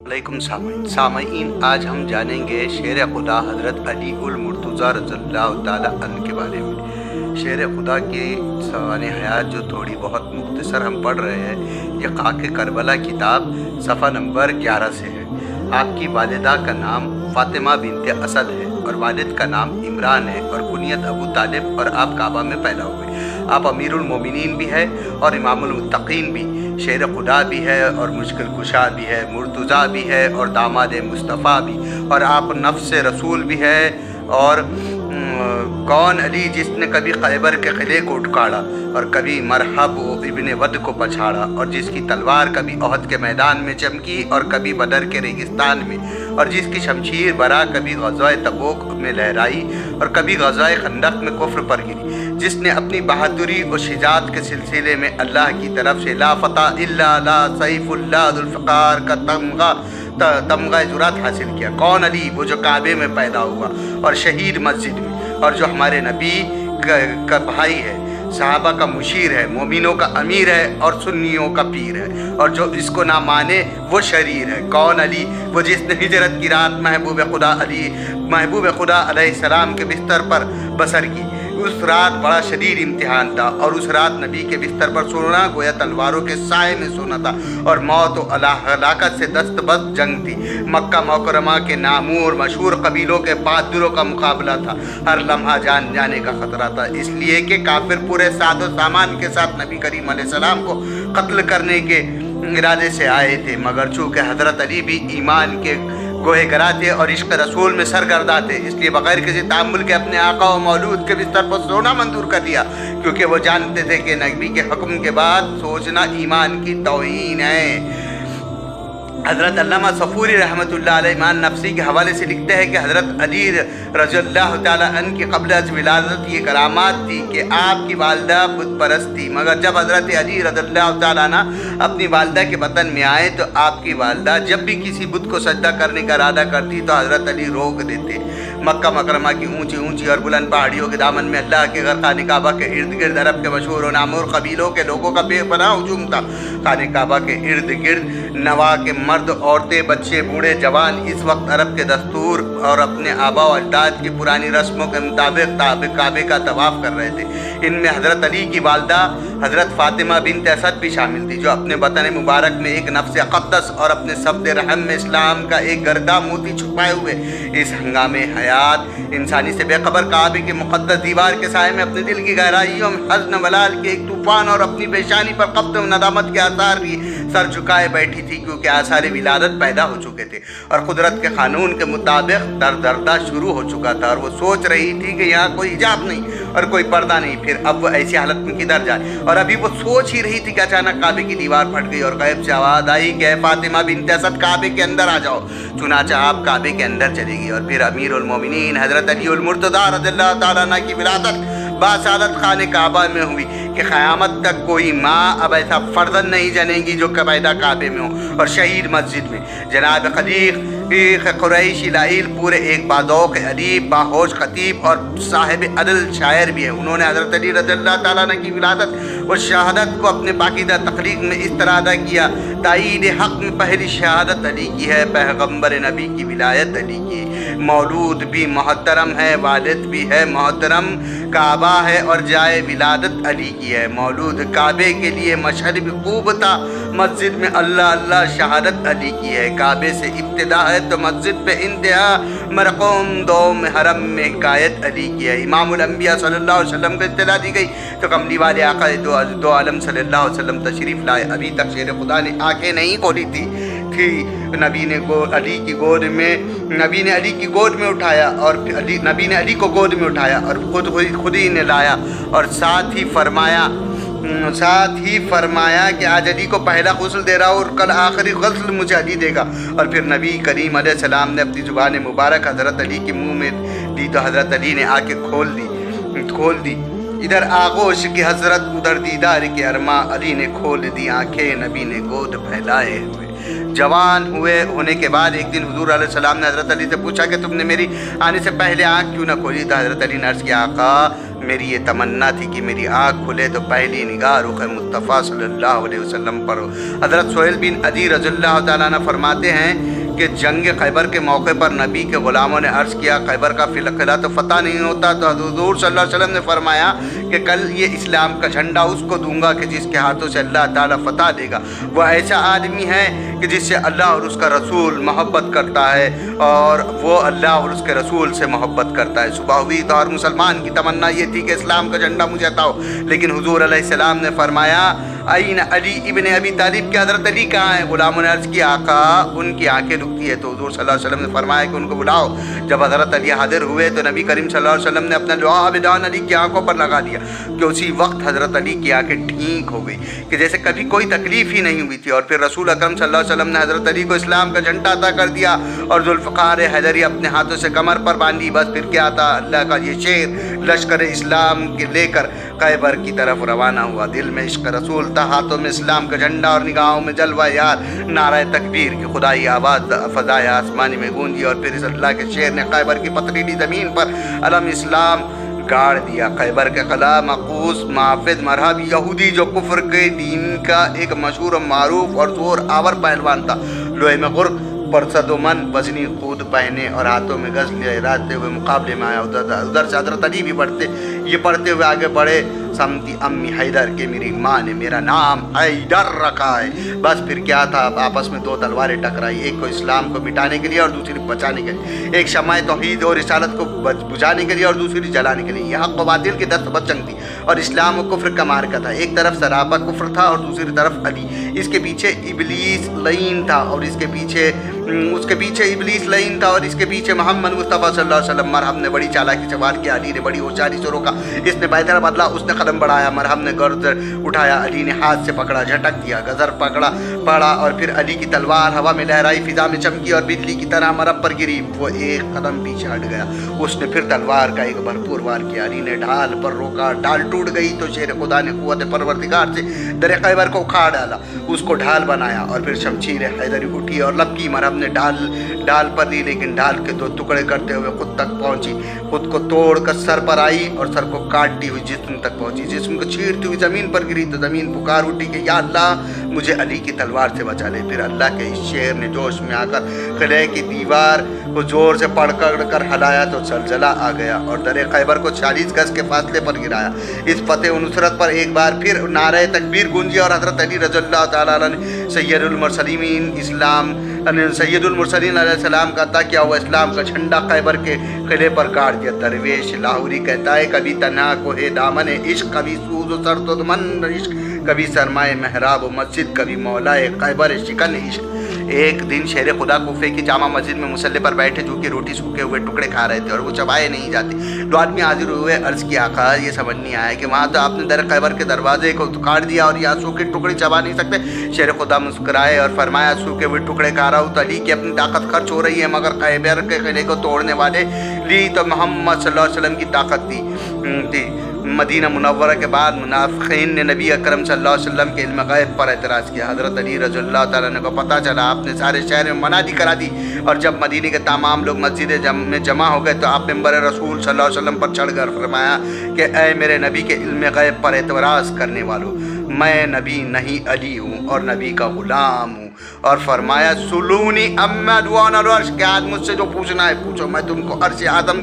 वालेकुम सामईन, आज हम जानेंगे शेर खुदा हज़रत अली उल मुर्तज़ा रज़ियल्लाहु ताला अन्हु के बारे में। शेर खुदा की सवाने हयात जो थोड़ी बहुत मुख्तसर हम पढ़ रहे हैं, ये खाक करबला किताब सफ़ा नंबर 11 से है। आपकी वालिदा का नाम फ़ातिमा बिनते असद है और वालिद का नाम इमरान है और कुनियत अबू तालिब, और आप काबा में पैदा हुए। आप अमीरुल मोमिनीन भी है और इमामुल मुत्तकीन भी, शेर खुदा भी है और मुश्किल कुशा भी है, मुर्तज़ा भी है और दामाद मुस्तफ़ा भी, और आप नफ्स रसूल भी है। और कौन अली जिसने कभी खैबर के किले को उठकाड़ा और कभी मरहब इब्ने वद को पछाड़ा, और जिसकी तलवार कभी ओहद के मैदान में चमकी और कभी बदर के रेगिस्तान में, और जिसकी शमशीर बरा कभी ग़ज़वा तबूक में लहराई और कभी ग़ज़वा खंदक में कुफ्र पर गिरी, जिसने अपनी बहादुरी और शिजात के सिलसिले में अल्लाह की तरफ से ला फ़ता इल्ला ला सैफुल्लाह ज़ुल्फ़िकार का तमगा जुरात हासिल किया। कौन अली, वो जो काबे में पैदा हुआ और शहीद मस्जिद में, और जो हमारे नबी का भाई है, सहाबा का मुशीर है, मोमिनों का अमीर है और सुन्नियों का पीर है, और जो इसको ना माने वो शरीर है। कौन अली, वो जिसने हिजरत की रात महबूब खुदा अलैहिस्सलाम के बिस्तर पर बसर की। उस रात बड़ा शदीद इम्तिहान था और उस रात नबी के बिस्तर पर सोना गोया तलवारों के साए में सोना था, और मौत और हलाकत से दस्तबस्त जंग थी। मक्का मुकरमा के नामूर मशहूर कबीलों के बहादुरों का मुकाबला था। हर लम्हा जान जाने का ख़तरा था, इसलिए कि काफिर पूरे सादो सामान के साथ नबी करीम अलैहिस्सलाम को कत्ल करने के इरादे से आए थे। मगर चूँकि हज़रत अली भी ईमान के गोहेगरा थे और इश्क रसूल में सरगर्दा थे, इसलिए बग़ैर किसी तामुल के अपने आका और मौलूद के बिस्तर पर सोना मंजूर कर दिया, क्योंकि वो जानते थे कि नबी के हुक्म के बाद सोचना ईमान की तौहीन है। हज़रत अल्लामा सफ़ूरी रहमतुल्लाह अलैह ईमान नफ्सी के हवाले से लिखते हैं कि हज़रत अली रज़ियल्लाहु ताला अन्हु की क़ब्ल अज़ विलादत ये करामात थी कि आपकी वालदा बुत परस्त थी, मगर जब हज़रत अली रज़ियल्लाहु ताला अन्हु अपनी वालदा के वतन में आए तो आपकी वालदा जब भी किसी बुत को सजदा करने का इरादा करती तो हज़रत अली रोक देते। मक्का मुकरमा की ऊंची ऊंची और बुलंद पहाड़ियों के दामन में अल्लाह के घर खाने काबा के इर्द गिर्द अरब के मशहूर और नामूर कबीलों के लोगों का बेपनाह हुजूम था। खाने काबा के इर्द गिर्द नवा के मर्द, औरतें, बच्चे, बूढ़े, जवान इस वक्त अरब के दस्तूर और अपने आबा व अजदाद की पुरानी रस्मों के मुताबिक काबे का तवाफ़ कर रहे थे। इनमें हज़रत अली की वालदा हज़रत फ़ातिमा बिनते असद भी शामिल थी, जो अपने वतन मुबारक में एक नफ्स अक़द्दस और अपने सब्द रहम में इस्लाम का एक गर्दा मोती छुपाए हुए इस हंगामे हयात इंसानी से बेखबर काबे के मुक़द्दस दीवार के साए में अपने दिल की गहराइयों में हज़्न वलाल के एक तूफ़ान और अपनी पेशानी पर क़ब्ज़ नदामत के आसार भी सर झुकाए बैठी थी, क्योंकि आसार विलादत पैदा हो चुके थे और कुदरत के कानून के मुताबिक दरदर्दा शुरू हो चुका था, और वो सोच रही थी कि यहाँ कोई हिजाब नहीं और कोई पर्दा नहीं, फिर अब वो ऐसी हालत में किधर जाए। और अभी वो सोच ही रही थी कि अचानक काबे की दीवार फट गई और गैब से आवाज़ आई कि फ़ातिमा बिनते असद काबे के अंदर आ जाओ। चुनाचा आप काबे के अंदर चली गई और फिर अमीरुल मोमिनीन हज़रत अली उल मुर्तज़ा रज़ियल्लाहु ताला अन्हु की विलादत बासादत खाने काबा में हुई कि क़यामत तक कोई माँ अब ऐसा फ़र्ज़न नहीं जनेगी जो पैदा काबे में हो। और शहीद मस्जिद में जनाब खलीक़ कुरैशी लाइल पूरे एक बादौक अदीब, बाहोश खतीब और साहिब अदल शायर भी है। उन्होंने हज़रत अली रज़ियल्लाहु ताला अन्हु की विलादत और शहादत को अपने पाकीदा तख्लीक़ में इस तरह अदा किया। ताईद हक़ में पहली शहादत अली की है, पैगम्बर नबी की विलायत अली की। मौलूद भी मोहतरम है, वालिद भी है मोहतरम, काबा है और जाए विलादत अली की है। मौलूद काबे के लिए मशहद भी खूब था, मस्जिद में अल्लाह अल्लाह शहादत अली की है। काबे से इब्तिदा है तो मस्जिद पे इंतहा, मरक़ूम दो में हरम में हिकायत अली की है। इमामुल अंबिया सल्लल्लाहु अलैहि वसल्लम को इत्तला दी गई तो कमली वाले आका दो आलम सल्लल्लाहु अलैहि वसल्लम तशरीफ़ लाए। अभी तक शेर खुदा ने आंखें नहीं खोली थी। नबी ने अली की गोद में उठाया और नबी ने अली को गोद में उठाया और खुद ही ने लाया, और साथ ही फरमाया कि आज अली को पहला गुस्ल दे रहा हूँ और कल आखिरी गुस्ल मुझे अली देगा। और फिर नबी करीम अलैहिस्सलाम ने अपनी ज़ुबान मुबारक हज़रत अली के मुँह में दी तो हज़रत अली ने आँखें खोल दी। इधर आगोश की हज़रत, उधर दीदार के अरमा, अली ने खोल दी आँखें, नबी ने गोद फैलाए हुए। जवान होने के बाद एक दिन हुजूर अलैहिस्सलाम ने हज़रत अली से पूछा कि तुमने मेरी आने से पहले आँख क्यों ना खोली? तो हज़रत अली ने अर्ज़ किया, आका میری یہ تمنا تھی کہ میری آنکھ کھلے تو پہلی نگاہ رخ مصطفیٰ صلی اللہ علیہ وسلم پر ہو۔ حضرت سہیل بن عدی رضی اللہ تعالیٰ عنہ فرماتے ہیں کہ جنگ خیبر کے موقع پر نبی کے غلاموں نے عرض کیا خیبر کا قلعہ تو فتح نہیں ہوتا، تو حضور صلی اللہ علیہ وسلم نے فرمایا کہ کل یہ اسلام کا جھنڈا اس کو دوں گا کہ جس کے ہاتھوں سے اللہ تعالیٰ فتح دے گا۔ وہ ایسا آدمی ہے کہ جس سے اللہ اور اس کا رسول محبت کرتا ہے اور وہ اللہ اور اس کے رسول سے محبت کرتا ہے۔ صبح ہوئی تو ہر مسلمان کی تمنا یہ تھی کہ اسلام کا جھنڈا مجھے عطا ہو، لیکن حضور علیہ السلام نے فرمایا این علی ابن ابی طالب، کے حضرت علی کہاں ہیں؟ غلاموں نے عرض کی آقا ان کی آنکھیں رکتی ہے، تو حضور صلی اللہ علیہ وسلم نے فرمایا کہ ان کو بلاؤ۔ جب حضرت علی حاضر ہوئے تو نبی کریم صلی اللہ علیہ وسلم نے اپنا لعاب دان علی کی آنکھوں پر لگا دیا کہ اسی وقت حضرت علی کی آنکھیں ٹھیک ہو گئی کہ جیسے کبھی کوئی تکلیف ہی نہیں ہوئی تھی، اور پھر رسول اکرم صلی اللہ علیہ وسلم نے حضرت علی کو اسلام کا جھنڈا عطا کر دیا اور ذوالفقار حیدری اپنے ہاتھوں سے کمر پر باندھی۔ بس پھر کیا تھا، اللہ کا یہ شیر لشکر اسلام کے لے کر خیبر کی طرف روانہ ہوا۔ دل میں عشق رسول تھا، ہاتھوں میں اسلام کا جھنڈا اور نگاہوں میں جلوہ یار نعرہ تکبیر کی خدائی آواز فضائے آسمانی میں گونجی، اور پھر اس اللہ کے شیر نے خیبر کی پتھریلی زمین پر علم اسلام گاڑ دیا۔ خیبر کے قلعہ مقوس محافظ مرہب یہودی جو کفر کے دین کا ایک مشہور و معروف اور زور آور پہلوان تھا، لوہے میں غرق پرسد و من وزنی خود پہنے اور ہاتھوں میں غزل لہراتے ہوئے مقابلے میں آیا۔ ادھر سے حضرت علی بھی پڑھتے ہوئے آگے بڑھے، سمتی امی حیدر کے میری ماں نے میرا نام حیدر رکھا ہے۔ بس پھر کیا تھا، آپس میں دو تلواریں ٹکرائی، ایک کو اسلام کو مٹانے کے لیے اور دوسری بچانے کے لیے، ایک شمع توحید اور رسالت کو بجھانے کے لیے اور دوسری جلانے کے لیے۔ یہ حق و باطل کی دست جنگ تھی اور اسلام و کفر کا معرکہ تھا۔ ایک طرف سراپا کفر تھا اور دوسری طرف علی، اس کے پیچھے ابلیس لعین تھا اور اس کے پیچھے ابلیس لعین تھا اور اس کے پیچھے محمد مصطفیٰ صلی اللہ علیہ وسلم۔ مرہم نے بڑی چالاکی سے وار کیا، علی نے بڑی ہوشیاری سے روکا، اس نے بیدر بدلا، اس نے قدم بڑھایا، مرہم نے گرد اٹھایا، علی نے ہاتھ سے پکڑا، جھٹک دیا، گزر پڑا اور پھر علی کی تلوار ہوا میں لہرائی، فضا میں چمکی اور بجلی کی طرح مرہم پر گری۔ وہ ایک قدم پیچھے ہٹ گیا، اس نے پھر تلوار کا ایک بھرپور وار کیا، علی نے ڈھال پر روکا، ڈھال ٹوٹ گئی تو شیر خدا نے قوت پروردگار سے در خیبر کو اکھاڑ ڈالا، اس کو ڈھال بنایا اور پھر شمشیر حیدری اٹھی اور لپکی۔ مرہم نے ڈھال پر لی، لیکن ڈھال کے دو ٹکڑے کرتے ہوئے خود تک پہنچی، خود کو توڑ کر سر پر آئی اور سر کو کاٹتی ہوئی جسم تک پہنچی، جسم کو چھیڑتی ہوئی زمین پر گری تو زمین پکار اٹھی کہ یا اللہ مجھے علی کی تلوار سے بچا لے۔ پھر اللہ کے اس شیر نے جوش میں آ کر قلعے کی دیوار کو زور سے پکڑ کر ہلایا تو زلزلہ آ گیا اور در خیبر کو 40 گز کے فاصلے پر گرایا۔ اس فتح و نصرت پر ایک بار پھر نعرہ تکبیر گونجی اور حضرت علی رضی اللہ تعالیٰ عنہ نے سید المرسلین علیہ السلام کا عطا کیا ہوا اسلام کا جھنڈا خیبر کے قلعے پر گاڑ دیا۔ درویش لاہوری کہتا ہے کبھی تنہا کوہ دامن عشق، کبھی سوز و سرد و من عشق، کبھی سرمائے محراب و مسجد، کبھی مولائے خیبر شکن عشق۔ ایک دن شیر خدا کوفے کی جامع مسجد میں مصلی پر بیٹھے جو کہ روٹی سوکھے ہوئے ٹکڑے کھا رہے تھے اور وہ چبائے نہیں جاتے۔ دو آدمی حاضر ہوئے، عرض کی آقا یہ سمجھ نہیں آیا کہ وہاں تو آپ نے در خیبر کے دروازے کو کاٹ دیا اور یہاں سوکھے ٹکڑے چبا نہیں سکتے۔ شیر خدا مسکرائے اور فرمایا سوکھے ہوئے ٹکڑے کھا رہا ہوں تو علی کی اپنی طاقت خرچ ہو رہی ہے، مگر خیبر کے قلعے کو توڑنے والے لی تو محمد صلی اللہ علیہ وسلم کی طاقت تھی۔ مدینہ منورہ کے بعد منافقین نے نبی اکرم صلی اللہ علیہ وسلم کے علم غیب پر اعتراض کیا۔ حضرت علی رضی اللہ تعالیٰ عنہ کو پتہ چلا، آپ نے سارے شہر میں منادی کرا دی اور جب مدینہ کے تمام لوگ مسجد میں جمع ہو گئے تو آپ ممبر رسول صلی اللہ علیہ وسلم پر چڑھ کر فرمایا کہ اے میرے نبی کے علم غیب پر اعتراض کرنے والوں، میں نبی نہیں علی ہوں اور نبی کا غلام ہوں، اور فرمایا سلونی اما دعوان العرش کہ آج مجھ سے جو پوچھنا ہے پوچھو، میں تم کو عرش اعظم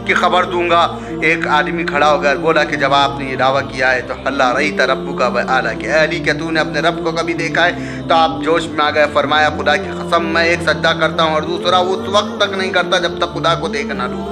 کی خبر دوں گا۔ ایک آدمی کھڑا ہو گیا بولا کہ جب آپ نے یہ دعویٰ کیا ہے تو اللہ رأیت ربک و اعلیٰ کہ اے علی کیا تو نے اپنے رب کو کبھی دیکھا ہے؟ تو آپ جوش میں آ گئے، فرمایا خدا کی قسم میں ایک سجدہ کرتا ہوں اور دوسرا اس وقت تک نہیں کرتا جب تک خدا کو دیکھ نہ لوں۔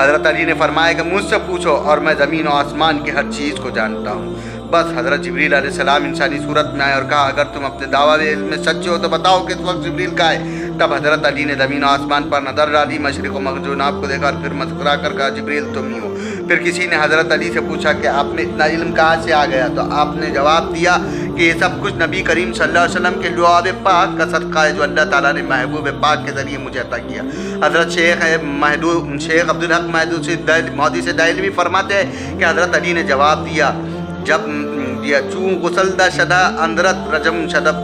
حضرت علی نے فرمایا کہ مجھ سے پوچھو اور میں زمین و آسمان کی ہر چیز کو جانتا ہوں۔ بس حضرت جبریل علیہ السلام انسانی صورت میں آئے اور کہا اگر تم اپنے دعوی علم میں سچے ہو تو بتاؤ کہ اس وقت جبریل کا ہے۔ تب حضرت علی نے زمین و آسمان پر نظر ڈالی، مشرق و مغرب جناب کو دیکھا اور پھر مسکرا کر کہا جبریل تم ہی ہو۔ پھر کسی نے حضرت علی سے پوچھا کہ آپ میں اتنا علم کہاں سے آ گیا؟ تو آپ نے جواب دیا کہ یہ سب کچھ نبی کریم صلی اللہ علیہ وسلم کے لعاب پاک کا صدقہ ہے جو اللہ تعالیٰ نے محبوب پاک کے ذریعے مجھے عطا کیا۔ حضرت شیخ عبدالحق مہدی سے دہلوی فرماتے ہیں کہ حضرت علی نے جواب دیا جب چون غسل شدہ اندرت رجم شدب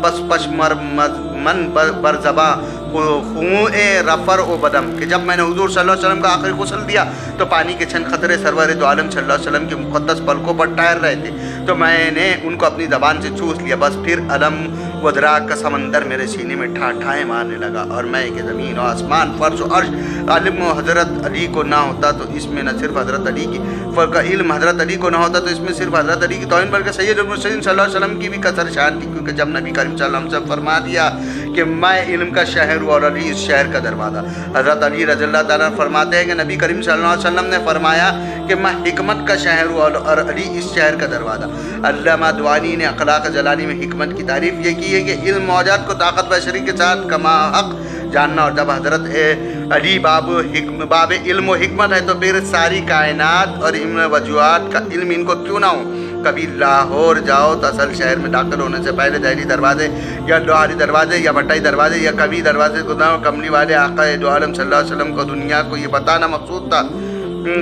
پس من برزباں खुए रफ़र व बदम कि जब मैंने हुजूर सल्लल्लाहु अलैहि वसल्लम का आखिरी गुस्ल दिया तो पानी के छन खतरे सरवर दो आलम सल्लल्लाहु अलैहि वसल्लम के मुक़द्दस पलकों पर तैर रहे थे, तो मैंने उनको अपनी ज़बान से चूस लिया। बस फिर अलम वदराक का समंदर मेरे सीने में ठाठाएँ मारने लगा और मैं कि ज़मीन और आसमान फर्श और अर्श इल्म हज़रत अली को ना होता तो इसमें न सिर्फ हज़रत अली की फ़र्क इल्म हज़रत अली को ना होता तो इसमें सिर्फ हज़रत अली की तौहीन बल्कि सैयदुल मुरसलीन सल्लल्लाहु अलैहि वसल्लम की भी कसर शान थी, क्योंकि जब नबी करीम सल्लल्लाहु अलैहि वसल्लम फरमा दिया कि मैं इल्म का शहर हूँ और अली इस शहर का दरवाज़ा। हज़रत अली रज़ियल्लाहु ताला फरमाते हैं कि नबी करीम सल्लल्लाहु अलैहि वसल्लम ने फरमाया कि मैं हिकमत का शहर हूँ और अली इस शहर का दरवाज़ा। अल्लामा दुआनी ने अखलाक जलाली में हिकमत की तारीफ़ ये की है कि इल्म मौजूद को ताकत बशरी के साथ कमा हक़ जानना, और जब हज़रत अली बाब इल्म व हिकमत है तो फिर सारी कायनात और इल्म वजूहात का इल्म इनको क्यों ना हो। कभी लाहौर जाओ तो असल शहर में दाखिल होने से पहले दहली दरवाजे या लोहारी दरवाजे या भट्टाई दरवाजे या कभी दरवाजे गुदाम कमली वाले आका दो आलम सल्लल्लाहु अलैहि वसल्लम को दुनिया को ये बताना मकसूद था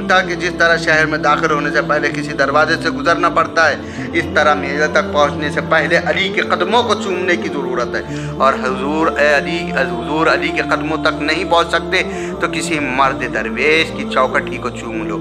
ताकि जिस तरह शहर में दाखिल होने से पहले किसी दरवाजे से गुजरना पड़ता है, इस तरह मेज़ तक पहुंचने से पहले अली के कदमों को चूमने की ज़रूरत है। और हुजूर अली के कदमों तक नहीं पहुंच सकते तो किसी मर्द दरवेश की चौखट ही को चूम लो।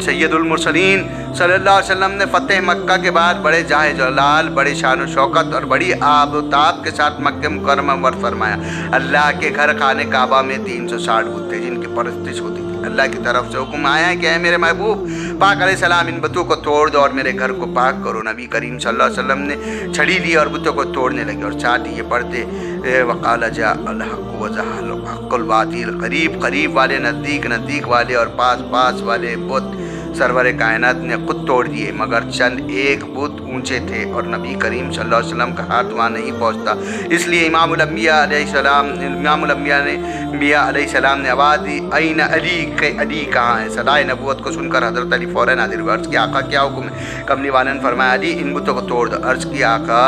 सैयदुल मुरसलीन सल्लल्लाहु अलैहि वसल्लम ने फ़तेह मक्का के बाद बड़े जाहे जलाल, बड़े शान व शौकत और बड़ी आबताब के साथ मक्के मुकर्रमा में फरमाया, अल्लाह के घर खाने काबा में 360 बुत थे जिनकी परस्तिश होती थी। अल्लाह की तरफ से हुक्म आया है कि ऐ मेरे महबूब पाक अलैहिस्सलाम इन बुतों को तोड़ दो और मेरे घर को पाक करो। नबी करीम सल्लल्लाहु अलैहि वसल्लम ने छड़ी ली और बुतों को तोड़ने लगे और साथ ही ये पढ़ते वक़ाल जा अल हक़ व ज़हल हक़्क़ुल बातिल, करीब करीब वाले नज़दीक नज़दीक वाले और पास पास वाले बुत सरवर कायनात ने खुद तोड़ दिए, मगर चंद एक बुत ऊंचे थे और नबी करीम सल्लल्लाहु अलैहि वसल्लम का हाथ वहाँ नहीं पहुँचता। इसलिए इमामुल अंबिया अलैहिस्सलाम ने आवाज़ दी, ऐन अली के अली कहाँ है। सदाए नबूवत को सुनकर हज़रत अली फ़ौरन हाज़िर हुए। अर्ज़ की आका क्या हुक्म है। कमली वाले ने फरमाया, अली इन बुतों को तोड़ दो। अर्ज़ की आका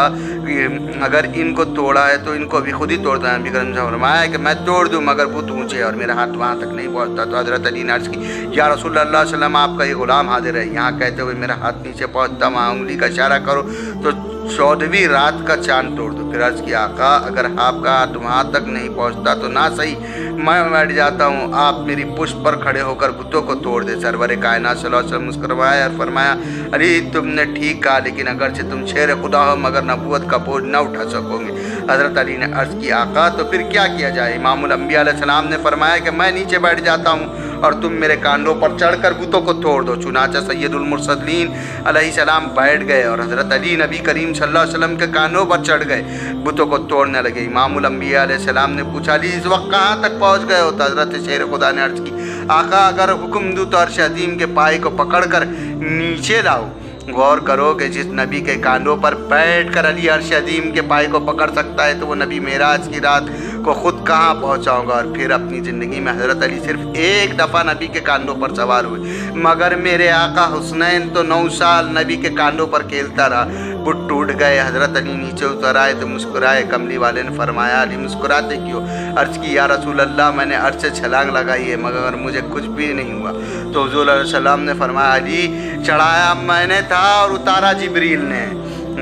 अगर इनको तोड़ा है तो इनको भी खुद ही तोड़ दो। नबी करीम ने फरमाया कि मैं तोड़ दूँ मगर बुत ऊँचे और मेरा हाथ वहाँ तक नहीं पहुँचता। तो हज़रत अली ने अर्ज़ की, या रसूलुल्लाह सल्लल्लाहु अलैहि वसल्लम आपका ये ग़ुलाम हाजिर है। यहाँ कहते हुए मेरा हाथ नीचे पहुँचता, वहाँ उंगली का इशारा करो तो 14वीं रात का चांद तोड़ दो। फिर अर्ज़ की आका अगर आपका हाथ वहाँ तक नहीं पहुँचता तो ना सही मैं बैठ जाता हूँ, आप मेरी पुष्प पर खड़े होकर बुतों को तोड़ दे। सरवर कायनात सल्लल्लाहु अलैहि वसल्लम मुस्कुराया और फरमाया, अली तुमने ठीक कहा, लेकिन अगरचे तुम शेर खुदा हो मगर नबूवत का बोझ न उठा सकोगे। हज़रत अली ने अर्ज़ की आका तो फिर क्या किया जाए। इमामुल अंबिया अलैहिस्सलाम ने फरमाया कि मैं नीचे बैठ जाता हूँ और तुम मेरे कांधों पर चढ़कर बुतों को तोड़ दो। चुनाचा सैयदुल मुरसलीन अलैहिस्सलाम बैठ गए और हज़रत अली नबी करीम सल्लल्लाहु अलैहि वसल्लम के कानों पर चढ़ गए, बुतों को तोड़ने लगे। इमामुल अंबिया अलैहिस्सलाम ने पूछा, अली इस वक्त कहाँ तक पहुँच गए हो। तो हज़रत शेर खुदा ने अर्ज़ की, आका अगर हुक्म दूँ तो अर्श अज़ीम के पाए को पकड़ कर नीचे लाओ। गौर करो कि जिस नबी के कांधों पर बैठ कर अली अर्श अज़ीम के पाए को पकड़ सकता है तो वो नबी मेराज की रात को ख़ुद कहाँ पहुँचा होगा। और फिर अपनी ज़िंदगी में हज़रत अली सिर्फ एक दफ़ा नबी के कांधों पर सवार हुए, मगर मेरे आका हुसनैन तो 9 साल नबी के कांधों पर खेलता रहा। बुत टूट गए, हज़रत अली नीचे उतर आए तो मुस्कुराए। कमली वाले ने फरमाया, अली मुस्कुराते क्यों। अर्ज़ की, या रसूल अल्लाह मैंने अर्श से छलांग लगाई है मगर मुझे कुछ भी नहीं हुआ। तो हुज़ूर अलैहिस्सलाम ने फरमाया, अली चढ़ाया मैंने था और उतारा जिब्रील ने।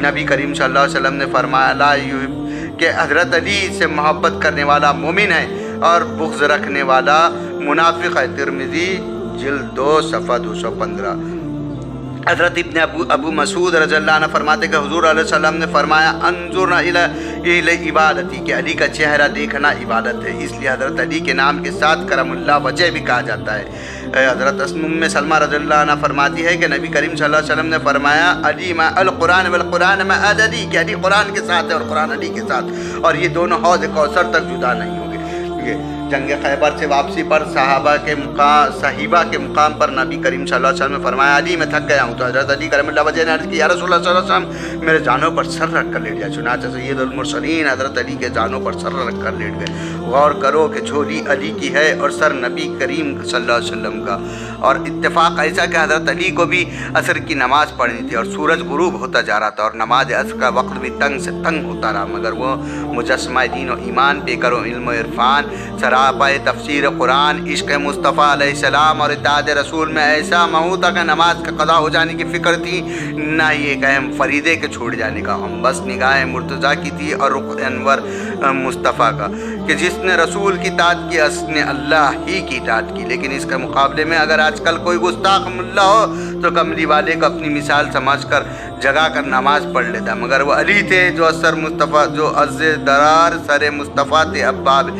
नबी करीम सल्लल्लाहु अलैहि वसल्लम ने फरमाया, ला कि हज़रत अली से मोहब्बत करने वाला मोमिन है और बुग़्ज़ रखने वाला मुनाफिक है। तिरमिज़ी जिल्द 2 सफ़ा 215। हज़रत इब्न अबू मसूद रज़ियल्लाहु अन्हु फरमाते कि हुज़ूर अलैहि सल्लम ने फरमाया, अंजुरना इला इबादती, कि अली का चेहरा देखना इबादत है। इसलिए हज़रत अली के नाम के साथ करमुल्लाह वजह भी कहा जाता है। हज़रत उम्मे सलमा रज़ियल्लाहु अन्हा फरमाती है कि नबी करीम सल्लल्लाहु अलैहि वसल्लम ने फरमाया, अली मा अल कुरान वल कुरान मा अली, कि अली कुरान के साथ है और कुरान अली के साथ, और ये दोनों हौज़ कौसर तक जुदा नहीं होंगे। जंग खैबर से वापसी पर साहिबा के मुकाम पर नबी करीम सल्लल्लाहु अलैहि वसल्लम ने फरमाया, अली मैं थक गया हूँ। तो हज़रत अली करमुल्लाह वजह ने अर्ज़ की, या रसूलुल्लाह सल्लल्लाहु अलैहि वसल्लम मेरे जानों पर सर रख कर लेट जाए। चुनांचे सैयदुल मुरसलीन हज़रत अली के जानों पर सर रख कर लेट गए। गौर करो कि झोली अली की है और सर नबी करीम सल्लल्लाहु अलैहि वसल्लम का। और इत्तेफाक ऐसा कि हज़रत अली को भी असर की नमाज़ पढ़नी थी और सूरज गुरूब होता जा रहा था और नमाज असर का वक्त भी तंग से तंग होता रहा, मगर वो मुजस्समा दीन और ईमान पे करो इल्म इरफान सरापाए तफसीर कुरान, इश्क मुस्तफ़ा अलैहिस्सलाम और इत्ताअत रसूल में ऐसा महू था कि नमाज का क़ज़ा हो जाने की फ़िक्र थी, ना ये एक अहम फरीदे के छूट जाने का। हम बस निगाह मुर्तज़ा की थी और रुख अनवर मुस्तफ़ा का कि जिसने रसूल की इताअत की उसने अल्लाह ही की इताअत की। लेकिन इसके मुकाबले में अगर आजकल कोई गुस्ताख मुल्ला हो तो कमली वाले को अपनी मिसाल समझकर जगा कर नमाज पढ़ लेता, मगर वो अली थे जो असर मुस्तफ़ा जो अज़्ज़े दरार सरे मुस्तफ़ा थे अब्बाब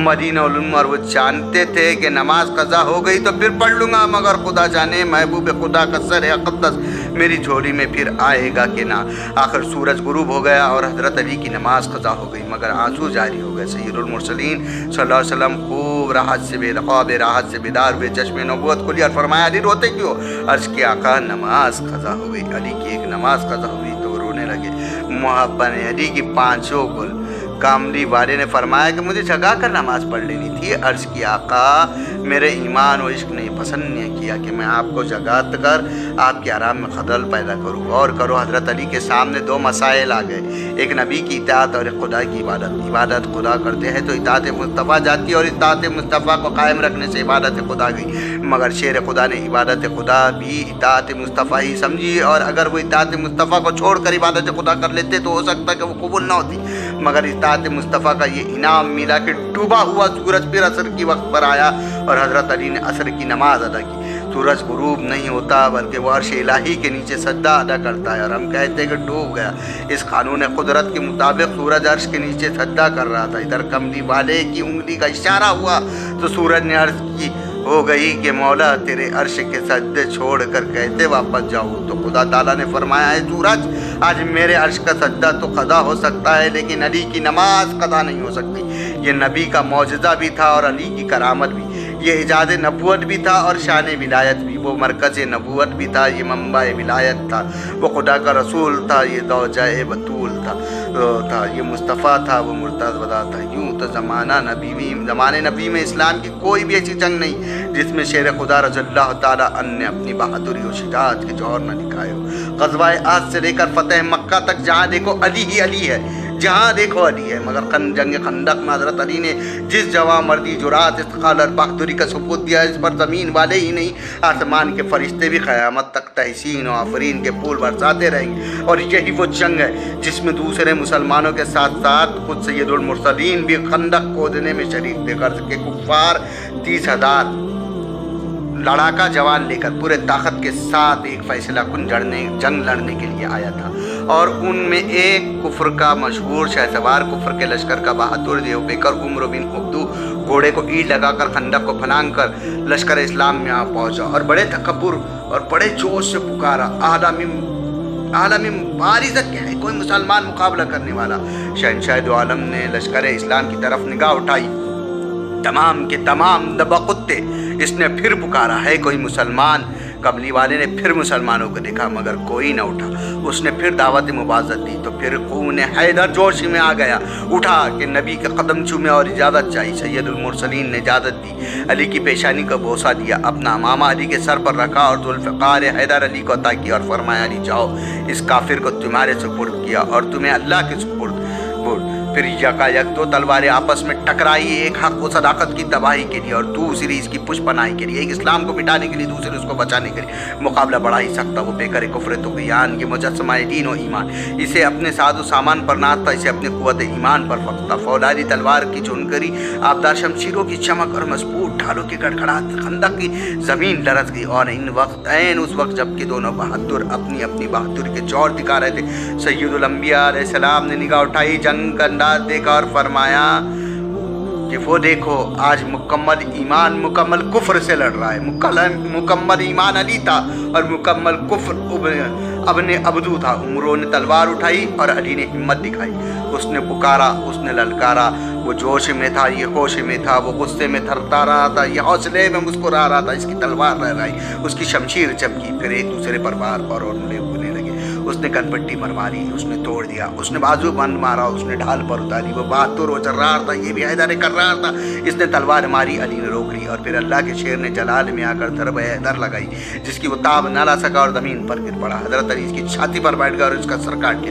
मदीना उलूम, और वो जानते थे कि नमाज क़ज़ा हो गई तो फिर पढ़ लूँगा, मगर खुदा जाने महबूब खुदा का सर अक़दस मेरी झोली में फिर आएगा कि ना। आखिर सूरज गुरूब हो गया और हज़रत अली की नमाज क़ज़ा हो गई, मगर आंसू जारी हो गए। सय्यदुल मुरसलीन सल्लल्लाहु अलैहि वसल्लम खूब राहत से बेदार हुए, चश्मे नबूवत खुली और फरमाया, अली रोते क्यों? अर्ज़ की आका नमाज क़ज़ा हो गई। अली की एक नमाज क़ज़ा हुई तो रोने लगे। मुहब्बत अली की पाँचों गुल। कामली वाले ने फरमाया कि मुझे जगा कर नमाज पढ़ लेनी थी। अर्ज़ की आका मेरे ईमान और इश्क ने पसंद नहीं किया कि मैं आपको जगा कर आपके आराम में खलल पैदा करूँ। और करो, हज़रत अली के सामने दो मसाइल आ गए, एक नबी की इताअत और एक खुदा की इबादत। इबादत खुदा करते हैं तो इताअत मुस्तफ़ा जाती है और इताअत मुस्तफ़ा को कायम रखने से इबादत खुदा गई, मगर शेर खुदा ने इबादत खुदा भी इताअत मुस्तफ़ा ही समझी, और अगर वो इताअत मुस्तफ़ा को छोड़कर इबादत खुदा कर लेते तो हो सकता कि वो कबूल ना होती, मगर इताअत मुस्तफ़ा का ये इनाम मिला कि डूबा हुआ सूरज फिर असर की वक्त पर आया और हज़रत अली ने असर की नमाज अदा की। सूरज गुरूब नहीं होता बल्कि वह अर्श इलाही के नीचे सजदा अदा करता है, और हम कहते हैं कि डूब गया। इस कानून कुदरत के मुताबिक सूरज अर्श के नीचे सजदा कर रहा था। इधर कमली वाले की उंगली का इशारा हुआ तो सूरज ने अर्ज की हो गई कि मौला तेरे अर्श के सजदे छोड़ कर कैसे वापस जाऊँ। तो खुदा ताला ने फरमाया, है सूरज आज मेरे अर्श का सजदा तो क़ज़ा हो सकता है, लेकिन अली की नमाज क़ज़ा नहीं हो सकती। ये नबी का मौजज़ा भी था और अली की करामत भी, ये इजाज़ नबूवत भी था और शान विलायत भी, वो मरकज़ नबूवत भी था, ये मंबा विलायत था, वो खुदा का रसूल था, ये दौजाए बतूल था, ये मुस्तफ़ा था, वो मुर्तज़ा था। यूँ तो ज़माने नबी में इस्लाम की कोई भी ऐसी जंग नहीं जिसमें शेर खुदा रज़ियल्लाहु ताला अन्हु ने अपनी बहादुरी और शिजाअत के जौहर न दिखाए हो। ग़ज़वाए आज से लेकर फ़तेह मक्का तक जहाँ देखो अली ही अली है, जहाँ देखो अली है, मगर जंग खंदक में हज़रत अली ने जिस जवां मर्दी जुरात इस्तिक़ाल और बहादुरी का सबूत दिया, इस पर ज़मीन वाले ही नहीं आसमान के फरिश्ते भी क़यामत तक तहसीन और आफरीन के फूल बरसाते रहेंगे। और यही वो जंग है जिसमें दूसरे मुसलमानों के साथ साथ खुद सैयदुल मुरसलीन भी खंदक खोदने में शरीक थे। गर्ज के कुफ़ार 30,000 लड़ाका जवान लेकर पूरे ताकत के साथ एक फैसला कुन जंग लड़ने के लिए आया था, और उनमें एक कुफ्र का मशहूर शहसवार कुफ्र के लश्कर का बहादुर देवपेकर उम्र बिन उब्दू घोड़े को ईंट लगाकर खंडक को फनांग कर लश्कर इस्लाम में आ पहुँचा और बड़े तकब्बुर और बड़े जोश से पुकारा, आलमी बारिज़त क्या है, कोई मुसलमान मुकाबला करने वाला। शहंशाह दो आलम ने लश्कर इस्लाम की तरफ निगाह उठाई, तमाम के तमाम दबकुत्ते। इसने फिर पुकारा, है कोई मुसलमान? कमली वाले ने फिर मुसलमानों को देखा मगर कोई न उठा। उसने फिर दावत मुबाज़त दी तो फिर खून हैदर जोश में आ गया, उठा कि नबी के कदम चूमे और इजाज़त चाहिए। सैयदुल मुरसलीन ने इजाज़त दी, अली की पेशानी को बोसा दिया, अपना मामा अली के सर पर रखा और जुल्फ़िकार हैदर अली को अता किया और फरमाया, अली जाओ, इस काफिर को तुम्हारे सुपुर्द किया और तुम्हें अल्लाह के सुपुर्द। फिर यकायक दो तलवारें आपस में टकराई, एक हक व सदाकत की तबाही के लिए और दूसरी इसकी पुष्पनाई के लिए, एक इस्लाम को मिटाने के लिए, दूसरी उसको बचाने के लिए। मुकाबला बड़ा ही सख्त था। वो बेकर कुफ्र तुग़यान ये मुजस्समाए दीन और ईमान, इसे अपने साधु सामान पर नाज था, इसे अपने क़ुव्वत ईमान पर फख्र था। फौलादी तलवार की चुनकरी, आबदार शमशीरों की चमक और मजबूत ढालों की गड़गड़ाहट, खंदक की ज़मीन लरज़ गई। और उस वक्त जबकि दोनों बहादुर अपनी अपनी बहादुरी के जोर दिखा रहे थे, सय्यदुल अंबिया अलैहिस्सलाम ने निगाह उठाई, जंग का अंदाज देखा और फरमाया कि वो देखो आज मुकम्मल ईमान मुकम्मल कुफ्र से लड़ रहा है। मुकम्मल ईमान अली था और मुकम्मल कुफ्र अबने अब्दू था। उमरों ने तलवार उठाई और अली ने हिम्मत दिखाई, उसने पुकारा, उसने ललकारा। वो जोश में था, ये होश में था, वो गुस्से में थरता रहा था, ये हौसले में मुस्कुरा रहा था। इसकी तलवार लहराई, उसकी शमशीर चमकी, फिर एक दूसरे पर वार और होने लगे। उसने कनपट्टी मरवारी, उसने तोड़ दिया, उसने बाजू बंद मारा, उसने ढाल पर उतारी। वो बहादुर और जर्रार था, ये भी हैदर कर्रार था। इसने तलवार मारी, अली ने रोक ली और फिर अल्लाह के शेर ने जलाल में आकर दरब हैदर लगाई, जिसकी वो ताब न ला सका और ज़मीन पर गिर पड़ा। हज़रत अली इसकी छाती पर बैठ गया और उसका सर काट लिया।